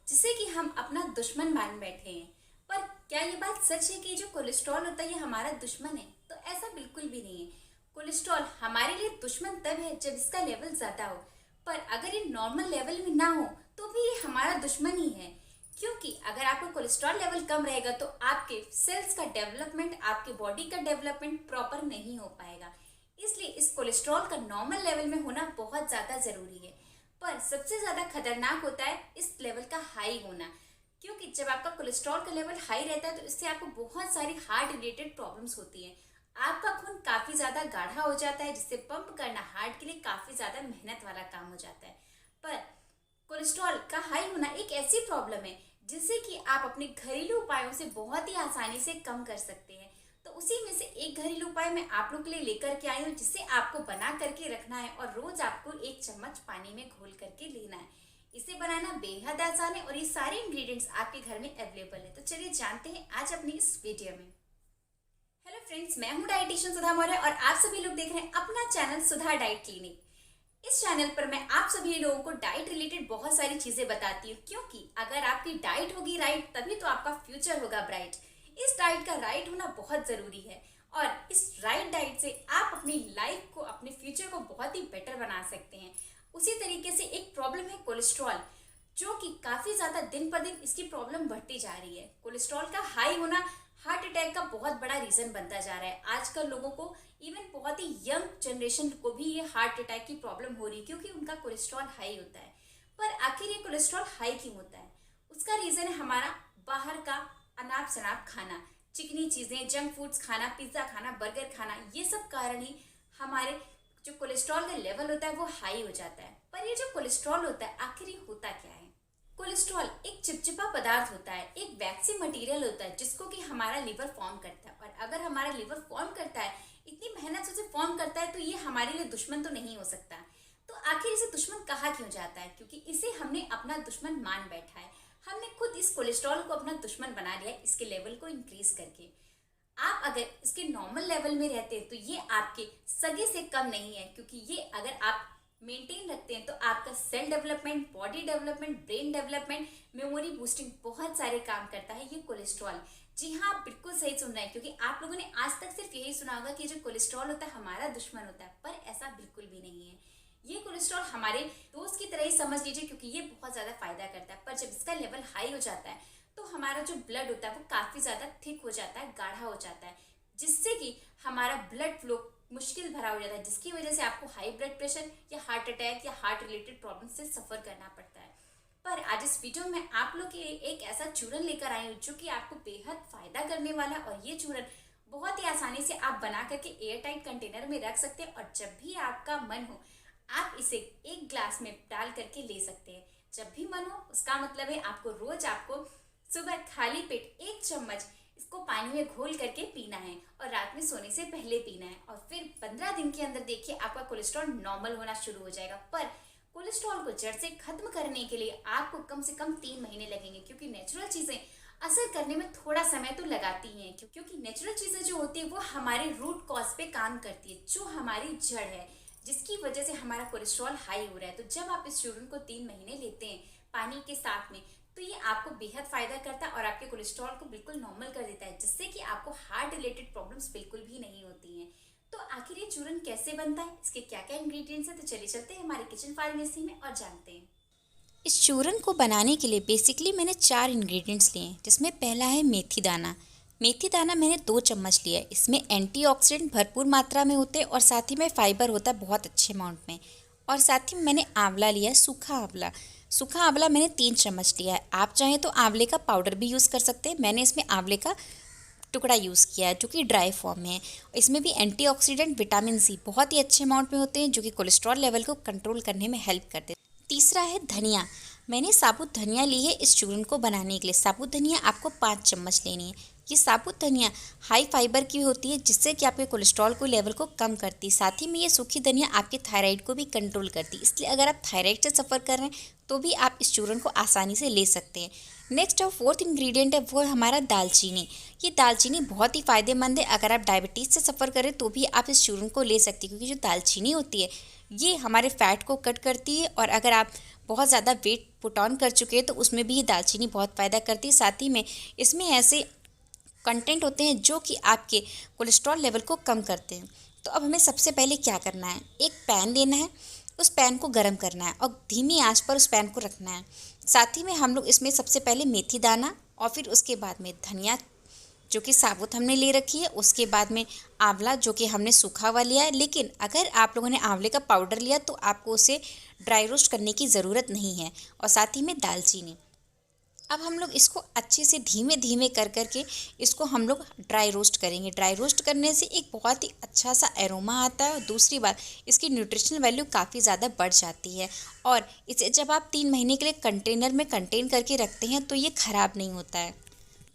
जिसे कि हम अपना दुश्मन मान बैठे हैं। पर क्या ये बात सच है कि जो कोलेस्ट्रॉल होता है ये हमारा दुश्मन है? तो ऐसा बिल्कुल भी नहीं है। कोलेस्ट्रॉल हमारे लिए दुश्मन तब है जब इसका लेवल ज्यादा हो, पर अगर ये नॉर्मल लेवल में ना हो तो भी ये हमारा दुश्मन ही है। क्योंकि अगर आपका कोलेस्ट्रॉल लेवल कम रहेगा तो आपके सेल्स का डेवलपमेंट, आपके बॉडी का डेवलपमेंट प्रॉपर नहीं हो पाएगा। इसलिए इस कोलेस्ट्रॉल का नॉर्मल लेवल में होना बहुत ज्यादा जरूरी है। पर सबसे ज्यादा खतरनाक होता है इस लेवल का हाई होना। क्योंकि जब आपका कोलेस्ट्रॉल का लेवल हाई रहता है तो इससे आपको बहुत सारी हार्ट रिलेटेड प्रॉब्लम्स होती हैं। आपका खून काफी ज्यादा गाढ़ा हो जाता है, जिससे पंप करना हार्ट के लिए काफी ज्यादा मेहनत वाला काम हो जाता है। पर कोलेस्ट्रॉल का हाई होना एक ऐसी प्रॉब्लम है जिसे कि आप अपने घरेलू उपायों से बहुत ही आसानी से कम कर सकते हैं। तो उसी में से एक घरेलू उपाय मैं आप लोग के लिए लेकर के आई हूँ, जिसे आपको बना करके रखना है और रोज आपको 1 चम्मच पानी में घोल करके लेना है। इसे बनाना बेहद आसान है और ये सारे इंग्रेडिएंट्स आपके घर में अवेलेबल है। तो चलिए जानते हैं आज अपनी इस वीडियो में। हेलो फ्रेंड्स, मैं हूँ डाइटिशियन सुधा मौर्य और आप सभी लोग देख रहे हैं अपना चैनल सुधा डाइट क्लिनिक। इस चैनल पर मैं आप सभी लोगों को डाइट रिलेटेड बहुत सारी चीजें बताती हूँ, क्योंकि अगर आपकी डाइट होगी राइट तभी तो आपका फ्यूचर होगा ब्राइट। इस डाइट का राइट होना बहुत जरूरी है और इस राइट डाइट से आप अपनी लाइफ को, अपने फ्यूचर को बहुत ही बेटर बना सकते हैं। उसी तरीके से एक प्रॉब्लम है कोलेस्ट्रॉल, जो कि काफी ज्यादा दिन पर दिन इसकी प्रॉब्लम बढ़ती जा रही है। कोलेस्ट्रॉल का हाई होना हार्ट अटैक का बहुत बड़ा रीजन बनता जा रहा है। आजकल लोगों को, इवन बहुत ही यंग जनरेशन को भी ये हार्ट अटैक की प्रॉब्लम हो रही है, क्योंकि उनका कोलेस्ट्रॉल हाई होता है। पर आखिर ये कोलेस्ट्रॉल हाई क्यों होता है? उसका रीजन है हमारा बाहर का अनाप शनाप खाना, चिकनी चीजें, जंक फूड्स खाना, पिज्जा खाना, बर्गर खाना। ये सब कारण ही हमारे जो कोलेस्ट्रॉल का लेवल होता है वो हाई हो जाता है। पर ये जो कोलेस्ट्रॉल होता है आखिर ये होता क्या है? कोलेस्ट्रॉल एक चिपचिपा पदार्थ होता है, एक वैक्सी मटेरियल होता है जिसको कि हमारा लिवर फॉर्म करता है। और अगर हमारा लिवर फॉर्म करता है, इतनी मेहनत से उसे फॉर्म करता है, तो ये हमारे लिए दुश्मन तो नहीं हो सकता। तो आखिर इसे दुश्मन कहा क्यों जाता है? क्योंकि इसे हमने अपना दुश्मन मान बैठा है। हमने खुद इस कोलेस्ट्रॉल को अपना दुश्मन बना लिया है, इसके लेवल को इंक्रीज करके। आप अगर इसके नॉर्मल लेवल में रहते हैं तो ये आपके सगे से कम नहीं है, क्योंकि ये अगर आप मेंटेन रखते हैं तो आपका cell development, body development, brain development, memory boosting, बहुत सारे काम करता है ये कोलेस्ट्रॉल। जी हाँ, आप बिल्कुल सही सुन रहे हैं, क्योंकि आप लोगों ने आज तक सिर्फ यही सुना होगा कि जो कोलेस्ट्रॉल होता है हमारा दुश्मन होता है, पर ऐसा बिल्कुल भी नहीं है। ये कोलेस्ट्रॉल हमारे दोस्त की तरह ही समझ लीजिए, क्योंकि ये बहुत ज्यादा फायदा करता है। पर जब इसका लेवल हाई हो जाता है तो हमारा जो ब्लड होता है वो काफी ज्यादा थिक हो जाता है, गाढ़ा हो जाता है, जिससे कि हमारा ब्लड फ्लो मुश्किल भरा हो जाता है, जिसकी वजह से आपको हाई ब्लड प्रेशर या हार्ट अटैक या हार्ट रिलेटेड प्रॉब्लम से सफर करना पड़ता है। पर आज इस वीडियो में आप लोग के लिए एक ऐसा चूरन लेकर आई हूँ जो कि आपको बेहद फायदा करने वाला है। और ये चूरन बहुत ही आसानी से आप बना करके एयर टाइट कंटेनर में रख सकते हैं और जब भी आपका मन हो आप इसे एक ग्लास में डाल करके ले सकते हैं। जब भी मन हो, उसका मतलब है आपको रोज आपको सुबह खाली पेट 1 चम्मच इसको पानी में घोल करके पीना है और रात में सोने से पहले पीना है। और फिर 15 दिन के अंदर देखिए आपका कोलेस्ट्रॉल नॉर्मल होना शुरू हो जाएगा। पर कोलेस्ट्रॉल को जड़ से खत्म करने के लिए आपको कम से कम 3 महीने लगेंगे, क्योंकि नेचुरल चीजें असर करने में थोड़ा समय तो लगाती ही हैं। क्योंकि नेचुरल चीजें जो होती है वो हमारे रूट कॉज पे काम करती है, जो हमारी जड़ है, जिसकी वजह से हमारा कोलेस्ट्रॉल हाई हो रहा है। तो जब आप इस चूर्ण को 3 महीने लेते हैं पानी के साथ में, तो ये आपको बेहद फायदा करता है और आपके कोलेस्ट्रॉल को बिल्कुल नॉर्मल कर देता है, जिससे कि आपको हार्ट रिलेटेड प्रॉब्लम्स बिल्कुल भी नहीं होती हैं। तो आखिर ये चूरन कैसे बनता है, इसके क्या क्या इंग्रेडिएंट्स हैं? तो चलिए चलते हैं हमारे किचन फार्मेसी में और जानते हैं। इस चूरन को बनाने के लिए बेसिकली मैंने 4 इंग्रेडिएंट्स लिए हैं, जिसमें पहला है मेथी दाना। मेथी दाना मैंने 2 चम्मच लिया है। इसमें एंटीऑक्सीडेंट भरपूर मात्रा में होते हैं और साथ ही में फाइबर होता है बहुत अच्छे अमाउंट में। और साथ ही मैंने आंवला लिया है, सूखा आंवला। सूखा आंवला मैंने 3 चम्मच लिया है। आप चाहें तो आंवले का पाउडर भी यूज़ कर सकते हैं। मैंने इसमें आंवले का टुकड़ा यूज़ किया है जो कि ड्राई फॉर्म में है। इसमें भी एंटीऑक्सीडेंट विटामिन सी बहुत ही अच्छे अमाउंट में होते हैं, जो कि कोलेस्ट्रॉल लेवल को कंट्रोल करने में हेल्प करते हैं। तीसरा है धनिया। मैंने साबुत धनिया ली है इस चूर्ण को बनाने के लिए। साबुत धनिया आपको 5 चम्मच लेनी है। ये साबुत धनिया हाई फाइबर की होती है, जिससे कि आपके कोलेस्ट्रॉल को लेवल को कम करती है। साथ ही में ये सूखी धनिया आपके थायराइड को भी कंट्रोल करती है, इसलिए अगर आप थायराइड से सफ़र कर रहे हैं तो भी आप इस चूर्ण को आसानी से ले सकते हैं। नेक्स्ट और फोर्थ इंग्रेडिएंट है वो है हमारा दालचीनी। ये दालचीनी बहुत ही फ़ायदेमंद है। अगर आप डायबिटीज़ से सफ़र करें तो भी आप इस चूर्ण को ले सकते हैं, क्योंकि जो दालचीनी होती है ये हमारे फैट को कट करती है। और अगर आप बहुत ज़्यादा वेट पुट ऑन कर चुके हैं तो उसमें भी ये दालचीनी बहुत फ़ायदा करती है। साथ ही में इसमें ऐसे कंटेंट होते हैं जो कि आपके कोलेस्ट्रॉल लेवल को कम करते हैं। तो अब हमें सबसे पहले क्या करना है, एक पैन लेना है, उस पैन को गर्म करना है और धीमी आंच पर उस पैन को रखना है। साथ ही में हम लोग इसमें सबसे पहले मेथी दाना और फिर उसके बाद में धनिया जो कि साबुत हमने ले रखी है, उसके बाद में आंवला जो कि हमने सूखा हुआ लिया है। लेकिन अगर आप लोगों ने आंवले का पाउडर लिया तो आपको उसे ड्राई रोस्ट करने की ज़रूरत नहीं है। और साथ ही में दालचीनी। अब हम लोग इसको अच्छे से धीमे धीमे कर के इसको हम लोग ड्राई रोस्ट करेंगे। ड्राई रोस्ट करने से एक बहुत ही अच्छा सा एरोमा आता है और दूसरी बात इसकी न्यूट्रिशनल वैल्यू काफ़ी ज़्यादा बढ़ जाती है। और इसे जब आप 3 महीने के लिए कंटेनर में कंटेन करके रखते हैं तो ये ख़राब नहीं होता है।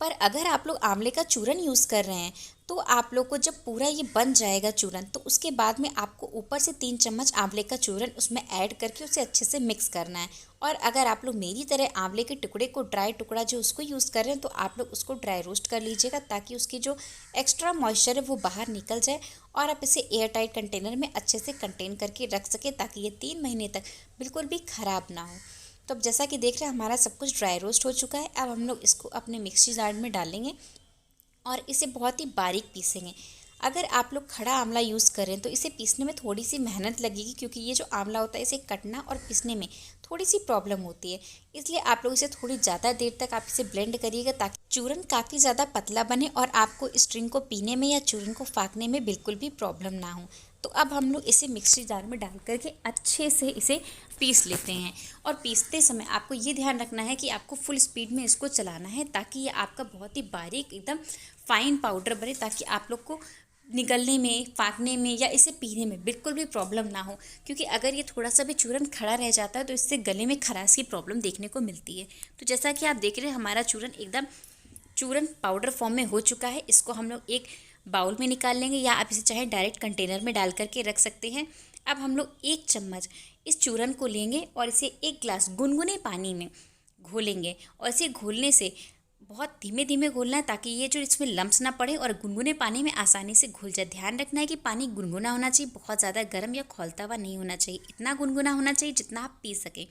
पर अगर आप लोग आंवले का चूरन यूज़ कर रहे हैं तो आप लोग को जब पूरा ये बन जाएगा चूरन तो उसके बाद में आपको ऊपर से 3 चम्मच आंवले का चूरन उसमें ऐड करके उसे अच्छे से मिक्स करना है। और अगर आप लोग मेरी तरह आंवले के टुकड़े को ड्राई टुकड़ा जो उसको यूज़ कर रहे हैं तो आप लोग उसको ड्राई रोस्ट कर लीजिएगा ताकि उसकी जो एक्स्ट्रा मॉइस्चर है वो बाहर निकल जाए और आप इसे एयर टाइट कंटेनर में अच्छे से कंटेन करके रख सकें ताकि ये 3 महीने तक बिल्कुल भी ख़राब ना हो। तो अब जैसा कि देख रहे हैं हमारा सब कुछ ड्राई रोस्ट हो चुका है। अब हम लोग इसको अपने मिक्सी जार में डालेंगे और इसे बहुत ही बारीक पीसेंगे। अगर आप लोग खड़ा आंवला यूज़ करें तो इसे पीसने में थोड़ी सी मेहनत लगेगी क्योंकि ये जो आंवला होता है इसे कटना और पीसने में थोड़ी सी प्रॉब्लम होती है। इसलिए आप लोग इसे थोड़ी ज़्यादा देर तक आप इसे ब्लेंड करिएगा ताकि चूरन काफ़ी ज़्यादा पतला बने और आपको इस ड्रिंक को पीने में या चूरन को फाँकने में बिल्कुल भी प्रॉब्लम ना हो। तो अब हम लोग इसे मिक्सी जार में डाल करके अच्छे से इसे पीस लेते हैं। और पीसते समय आपको ये ध्यान रखना है कि आपको फुल स्पीड में इसको चलाना है ताकि ये आपका बहुत ही बारीक एकदम फाइन पाउडर बने ताकि आप लोग को निगलने में, फाँकने में या इसे पीने में बिल्कुल भी प्रॉब्लम ना हो। क्योंकि अगर ये थोड़ा सा भी चूरन खड़ा रह जाता है तो इससे गले में खराश की प्रॉब्लम देखने को मिलती है। तो जैसा कि आप देख रहे हैं हमारा चूरन एकदम चूरन पाउडर फॉर्म में हो चुका है। इसको हम लोग एक बाउल में निकाल लेंगे या आप इसे चाहे डायरेक्ट कंटेनर में डाल करके रख सकते हैं। अब हम लोग 1 चम्मच इस चूरन को लेंगे और इसे 1 गिलास गुनगुने पानी में घोलेंगे। और इसे घोलने से बहुत धीमे धीमे घोलना है ताकि ये जो इसमें लम्स ना पड़े और गुनगुने पानी में आसानी से घुल जाए। ध्यान रखना है कि पानी गुनगुना होना चाहिए, बहुत ज़्यादा गर्म या खौलता हुआ नहीं होना चाहिए। इतना गुनगुना होना चाहिए जितना आप पी सकें।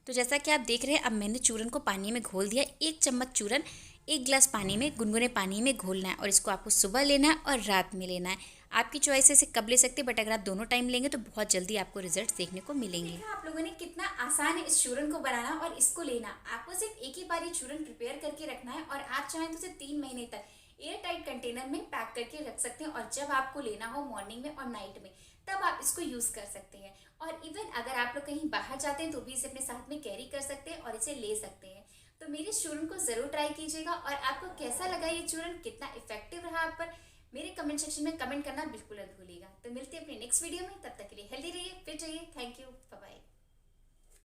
तो जैसा कि आप देख रहे हैं अब मैंने चूरन को पानी में घोल दिया। 1 चम्मच चूरन 1 गिलास पानी में, गुनगुने पानी में घोलना है और इसको आपको सुबह लेना है और रात में लेना है। आपकी चॉइस है इसे कब ले सकते हैं, बट अगर आप दोनों टाइम लेंगे तो बहुत जल्दी आपको रिजल्ट देखने को मिलेंगे। देखा आप लोगों ने कितना आसान है इस चूरन को बनाना और इसको लेना। आपको सिर्फ एक ही बार ये चूरन प्रिपेयर करके रखना है और आप चाहें तो इसे 3 महीने तक एयर टाइट कंटेनर में पैक करके रख सकते हैं। और जब आपको लेना हो मॉर्निंग में और नाइट में तब आप इसको यूज़ कर सकते हैं। और इवन अगर आप लोग कहीं बाहर जाते हैं तो भी इसे अपने साथ में कैरी कर सकते हैं और इसे ले सकते हैं। तो मेरे इस चूरन को ज़रूर ट्राई कीजिएगा। और आपको कैसा लगा ये चूरन, कितना इफेक्टिव रहा आप पर, मेरे कमेंट सेक्शन में कमेंट करना बिल्कुल मत भूलिएगा। तो मिलते हैं अपने नेक्स्ट वीडियो में, तब तक के लिए हेल्दी रहिए, फिट रहिए। Thank you, bye bye.